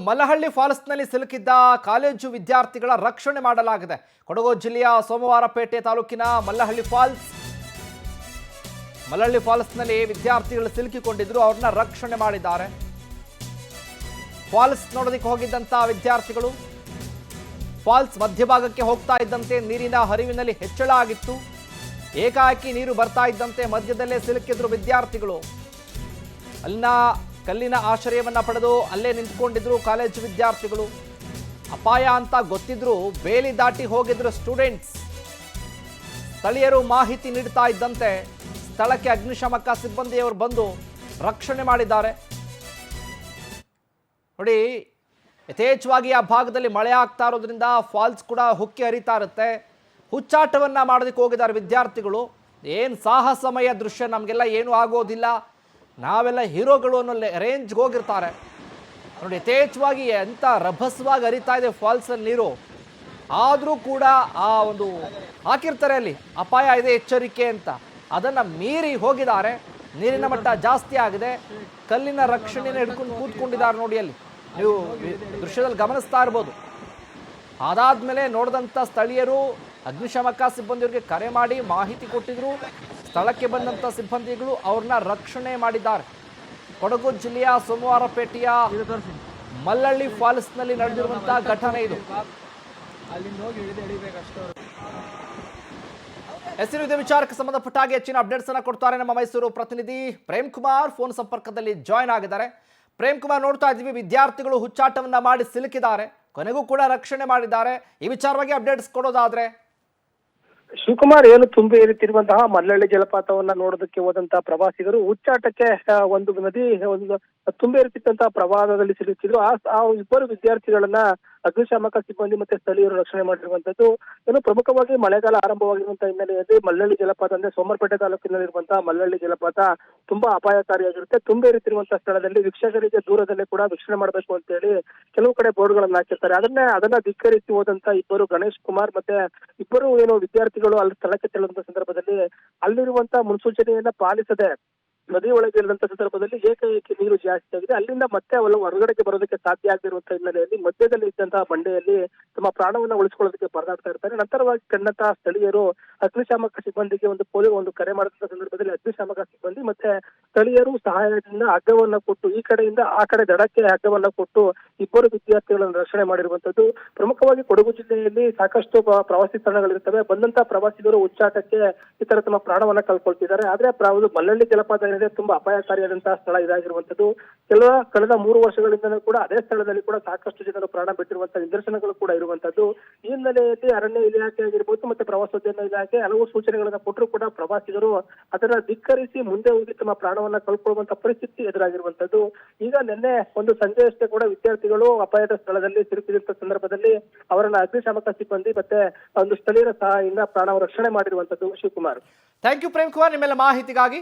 ಮಲಹಳ್ಳಿ ಫಾಲ್ಸ್ನಲ್ಲಿ ಸಿಲುಕಿದ್ದ ಕಾಲೇಜು ವಿದ್ಯಾರ್ಥಿಗಳ ರಕ್ಷಣೆ ಮಾಡಲಾಗಿದೆ. ಕೊಡಗು ಜಿಲ್ಲೆಯ ಸೋಮವಾರಪೇಟೆ ತಾಲೂಕಿನ ಮಲಹಳ್ಳಿ ಫಾಲ್ಸ್ನಲ್ಲಿ ವಿದ್ಯಾರ್ಥಿಗಳು ಸಿಲುಕಿಕೊಂಡಿದ್ರು. ಅವ್ರನ್ನ ರಕ್ಷಣೆ ಮಾಡಿದ್ದಾರೆ. ಫಾಲ್ಸ್ ನೋಡೋದಕ್ಕೆ ಹೋಗಿದ್ದಂತ ವಿದ್ಯಾರ್ಥಿಗಳು ಫಾಲ್ಸ್ ಮಧ್ಯಭಾಗಕ್ಕೆ ಹೋಗ್ತಾ ಇದ್ದಂತೆ ನೀರಿನ ಹರಿವಿನಲ್ಲಿ ಹೆಚ್ಚಳ ಆಗಿತ್ತು. ಏಕಾಏಕಿ ನೀರು ಬರ್ತಾ ಇದ್ದಂತೆ ಮಧ್ಯದಲ್ಲೇ ಸಿಲುಕಿದ್ರು ವಿದ್ಯಾರ್ಥಿಗಳು. ಅಲ್ಲಿನ ಕಲ್ಲಿನ ಆಶ್ರಯವನ್ನ ಪಡೆದು ಅಲ್ಲೇ ನಿಂತ್ಕೊಂಡಿದ್ರು ಕಾಲೇಜು ವಿದ್ಯಾರ್ಥಿಗಳು. ಅಪಾಯ ಅಂತ ಗೊತ್ತಿದ್ರು ಬೇಲಿ ದಾಟಿ ಹೋಗಿದ್ರು ಸ್ಟೂಡೆಂಟ್ಸ್. ಸ್ಥಳೀಯರು ಮಾಹಿತಿ ನೀಡ್ತಾ ಇದ್ದಂತೆ ಸ್ಥಳಕ್ಕೆ ಅಗ್ನಿಶಾಮಕ ಸಿಬ್ಬಂದಿಯವರು ಬಂದು ರಕ್ಷಣೆ ಮಾಡಿದ್ದಾರೆ. ನೋಡಿ, ಯಥೇಚ್ಛವಾಗಿ ಆ ಭಾಗದಲ್ಲಿ ಮಳೆ ಆಗ್ತಾ ಇರೋದ್ರಿಂದ ಫಾಲ್ಸ್ ಕೂಡ ಹುಕ್ಕಿ ಹರಿತಾ ಇರುತ್ತೆ. ಹುಚ್ಚಾಟವನ್ನ ಮಾಡೋದಕ್ಕೆ ಹೋಗಿದ್ದಾರೆ ವಿದ್ಯಾರ್ಥಿಗಳು. ಏನು ಸಾಹಸಮಯ ದೃಶ್ಯ, ನಮಗೆಲ್ಲ ಏನೂ ಆಗೋದಿಲ್ಲ, ನಾವೆಲ್ಲ ಹೀರೋಗಳು ಅನ್ನೋ ರೇಂಜ್ಗೆ ಹೋಗಿರ್ತಾರೆ. ನೋಡಿ, ಯಥೇಚ್ಛವಾಗಿ ಎಂಥ ರಭಸವಾಗಿ ಹರಿತಾ ಇದೆ ಫಾಲ್ಸಲ್ಲಿ ನೀರು. ಆದರೂ ಕೂಡ ಆ ಒಂದು ಹಾಕಿರ್ತಾರೆ ಅಲ್ಲಿ ಅಪಾಯ ಇದೆ ಎಚ್ಚರಿಕೆ ಅಂತ, ಅದನ್ನು ಮೀರಿ ಹೋಗಿದ್ದಾರೆ. ನೀರಿನ ಮಟ್ಟ ಜಾಸ್ತಿ ಆಗಿದೆ. ಕಲ್ಲಿನ ರಕ್ಷಣೆಯನ್ನು ಹಿಡ್ಕೊಂಡು ಕೂತ್ಕೊಂಡಿದ್ದಾರೆ. ನೋಡಿ, ಅಲ್ಲಿ ನೀವು ದೃಶ್ಯದಲ್ಲಿ ಗಮನಿಸ್ತಾ ಇರ್ಬೋದು. ಅದಾದ್ಮೇಲೆ ನೋಡಿದಂಥ ಸ್ಥಳೀಯರು ಅಗ್ನಿಶಾಮಕ ಸಿಬ್ಬಂದಿಯವರಿಗೆ ಕರೆ ಮಾಡಿ ಮಾಹಿತಿ ಕೊಟ್ಟಿದ್ರು. ಸ್ಥಳಕ್ಕೆ ಬಂದಂಥ ಸಿಬ್ಬಂದಿಗಳು ಅವ್ರನ್ನ ರಕ್ಷಣೆ ಮಾಡಿದ್ದಾರೆ. ಕೊಡಗು ಜಿಲ್ಲೆಯ ಸೋಮವಾರಪೇಟೆಯ ಮಲ್ಲಹಳ್ಳಿ ಫಾಲ್ಸ್ನಲ್ಲಿ ನಡೆದಿರುವಂತಹ ಘಟನೆ ಇದು. ಇದೇ ವಿಚಾರಕ್ಕೆ ಸಂಬಂಧಪಟ್ಟ ಹಾಗೆ ಹೆಚ್ಚಿನ ಅಪ್ಡೇಟ್ಸ್ ಅನ್ನ ಕೊಡ್ತಾರೆ ನಮ್ಮ ಮೈಸೂರು ಪ್ರತಿನಿಧಿ ಪ್ರೇಮ್ ಕುಮಾರ್. ಫೋನ್ ಸಂಪರ್ಕದಲ್ಲಿ ಜಾಯ್ನ್ ಆಗಿದ್ದಾರೆ. ಪ್ರೇಮ್ ಕುಮಾರ್, ನೋಡ್ತಾ ಇದ್ದೀವಿ ವಿದ್ಯಾರ್ಥಿಗಳು ಹುಚ್ಚಾಟವನ್ನ ಮಾಡಿ ಸಿಲುಕಿದ್ದಾರೆ, ಕೊನೆಗೂ ಕೂಡ ರಕ್ಷಣೆ ಮಾಡಿದ್ದಾರೆ. ಈ ವಿಚಾರವಾಗಿ ಅಪ್ಡೇಟ್ಸ್ ಕೊಡೋದಾದ್ರೆ ಶಿವಕುಮಾರ್, ಏನು ತುಂಬಿ ಏರುತ್ತಿರುವಂತಹ ಮಲ್ಲಹಳ್ಳಿ ಜಲಪಾತವನ್ನ ನೋಡೋದಕ್ಕೆ ಹೋದಂತಹ ಪ್ರವಾಸಿಗರು ಹುಚ್ಚಾಟಕ್ಕೆ ಒಂದು ನದಿ ಒಂದು ತುಂಬಿ ಏರುತ್ತಿದ್ದಂತಹ ಪ್ರವಾಹದಲ್ಲಿ ಸಿಲುಕಿದ್ರು. ಆ ಇಬ್ಬರು ವಿದ್ಯಾರ್ಥಿಗಳನ್ನ ಅಗ್ನಿಶಾಮಕ ಸಿಬ್ಬಂದಿ ಮತ್ತೆ ಸ್ಥಳೀಯರು ರಕ್ಷಣೆ ಮಾಡಿರುವಂತದ್ದು. ಏನು ಪ್ರಮುಖವಾಗಿ ಮಳೆಗಾಲ ಆರಂಭವಾಗಿರುವಂತಹ ಹಿನ್ನೆಲೆಯಲ್ಲಿ ಮಲ್ಲಹಳ್ಳಿ ಜಲಪಾತ ಅಂದ್ರೆ ಸೋಮವಾರಪೇಟೆ ತಾಲೂಕಿನಲ್ಲಿರುವಂತಹ ಮಲ್ಲಹಳ್ಳಿ ಜಲಪಾತ ತುಂಬಾ ಅಪಾಯಕಾರಿಯಾಗಿರುತ್ತೆ. ತುಂಬಿ ಏರುತ್ತಿರುವಂತಹ ಸ್ಥಳದಲ್ಲಿ ವೀಕ್ಷಕರಿಗೆ ದೂರದಲ್ಲೇ ಕೂಡ ವೀಕ್ಷಣೆ ಮಾಡಬೇಕು ಅಂತ ಹೇಳಿ ಕೆಲವು ಕಡೆ ಬೋರ್ಡ್ಗಳನ್ನ ಹಾಕಿರ್ತಾರೆ. ಅದನ್ನ ಧಿಕ್ಕರಿಸಿ ಹೋದಂತ ಇಬ್ಬರು ಗಣೇಶ್ ಕುಮಾರ್ ಮತ್ತೆ ಇಬ್ಬರು ಏನು ವಿದ್ಯಾರ್ಥಿಗಳು ಅಲ್ಲಿ ಸ್ಥಳಕ್ಕೆ ತೆರಳುವಂತ ಸಂದರ್ಭದಲ್ಲಿ ಅಲ್ಲಿರುವಂತಹ ಮುನ್ಸೂಚನೆಯನ್ನ ಪಾಲಿಸದೆ ನದಿ ಒಳಗೆ ಇರುವಂತಹ ಸಂದರ್ಭದಲ್ಲಿ ಏಕಾಏಕಿ ನೀರು ಜಾಸ್ತಿ ಆಗಿದೆ. ಅಲ್ಲಿಂದ ಮತ್ತೆ ಅವೆಲ್ಲ ಹೊರಗಡೆಗೆ ಬರೋದಕ್ಕೆ ಸಾಧ್ಯ ಆಗದಿರುವಂತಹ ಹಿನ್ನೆಲೆಯಲ್ಲಿ ಮಧ್ಯದಲ್ಲಿ ಇದ್ದಂತಹ ಬಂಡೆಯಲ್ಲಿ ತಮ್ಮ ಪ್ರಾಣವನ್ನ ಉಳಿಸಿಕೊಳ್ಳೋದಕ್ಕೆ ಪರದಾಡ್ತಾ ಇರ್ತಾರೆ. ನಂತರವಾಗಿ ಕಂಡಂತಹ ಸ್ಥಳೀಯರು ಅಗ್ನಿಶಾಮಕ ಸಿಬ್ಬಂದಿಗೆ ಒಂದು ಕರೆ ಮಾಡಿದಂತಹ ಸಂದರ್ಭದಲ್ಲಿ ಅಗ್ನಿಶಾಮಕ ಸಿಬ್ಬಂದಿ ಮತ್ತೆ ಸ್ಥಳೀಯರು ಸಹಾಯದಿಂದ ಹಗ್ಗವನ್ನ ಕೊಟ್ಟು ಈ ಕಡೆಯಿಂದ ಆ ಕಡೆ ದಡಕ್ಕೆ ಹಗ್ಗವನ್ನ ಕೊಟ್ಟು ಇಬ್ಬರು ವಿದ್ಯಾರ್ಥಿಗಳನ್ನು ರಕ್ಷಣೆ ಮಾಡಿರುವಂತದ್ದು. ಪ್ರಮುಖವಾಗಿ ಕೊಡಗು ಜಿಲ್ಲೆಯಲ್ಲಿ ಸಾಕಷ್ಟು ಪ್ರವಾಸಿ ತಾಣಗಳಿರ್ತವೆ. ಬಂದಂತಹ ಪ್ರವಾಸಿಗರು ಹುಚ್ಚಾಟಕ್ಕೆ ಈ ತರ ತಮ್ಮ ಪ್ರಾಣವನ್ನ ಕಳ್ಕೊಳ್ತಿದ್ದಾರೆ. ಆದ್ರೆ ಮಲ್ಲಹಳ್ಳಿ ಜಲಪಾತ ತುಂಬಾ ಅಪಾಯಕಾರಿಯಾದಂತಹ ಸ್ಥಳ ಇದಾಗಿರುವಂತದ್ದು. ಕಳೆದ 3 ವರ್ಷಗಳಿಂದ ಕೂಡ ಅದೇ ಸ್ಥಳದಲ್ಲಿ ಕೂಡ ಸಾಕಷ್ಟು ಜನರು ಪ್ರಾಣ ಬಿಟ್ಟಿರುವಂತಹ ನಿದರ್ಶನಗಳು ಕೂಡ ಇರುವಂತದ್ದು. ಈ ಹಿನ್ನೆಲೆಯಲ್ಲಿ ಅರಣ್ಯ ಇಲಾಖೆ ಆಗಿರ್ಬೋದು ಮತ್ತೆ ಪ್ರವಾಸೋದ್ಯಮ ಇಲಾಖೆ ಹಲವು ಸೂಚನೆಗಳನ್ನ ಕೊಟ್ಟರು ಕೂಡ ಪ್ರವಾಸಿಗರು ಅದನ್ನ ಧಿಕ್ಕರಿಸಿ ಮುಂದೆ ಹೋಗಿ ತಮ್ಮ ಪ್ರಾಣವನ್ನ ಕಳ್ಕೊಳ್ಳುವಂತ ಪರಿಸ್ಥಿತಿ ಎದುರಾಗಿರುವಂತದ್ದು. ಈಗ ನಿನ್ನೆ ಒಂದು ಸಂಜೆಯಷ್ಟೇ ಕೂಡ ವಿದ್ಯಾರ್ಥಿಗಳು ಅಪಾಯದ ಸ್ಥಳದಲ್ಲಿ ಸಿಲುಕಿದಂತ ಸಂದರ್ಭದಲ್ಲಿ ಅವರನ್ನ ಅಗ್ನಿಶಾಮಕ ಸಿಬ್ಬಂದಿ ಮತ್ತೆ ಒಂದು ಸ್ಥಳೀಯರ ಸಹಾಯದಿಂದ ಪ್ರಾಣ ರಕ್ಷಣೆ ಮಾಡಿರುವಂತದ್ದು. ಶಿವಕುಮಾರ್, ಥ್ಯಾಂಕ್ ಯು ಪ್ರೇಮ್ ಕುಮಾರ್ ನಿಮ್ಮೆಲ್ಲ ಮಾಹಿತಿಗಾಗಿ.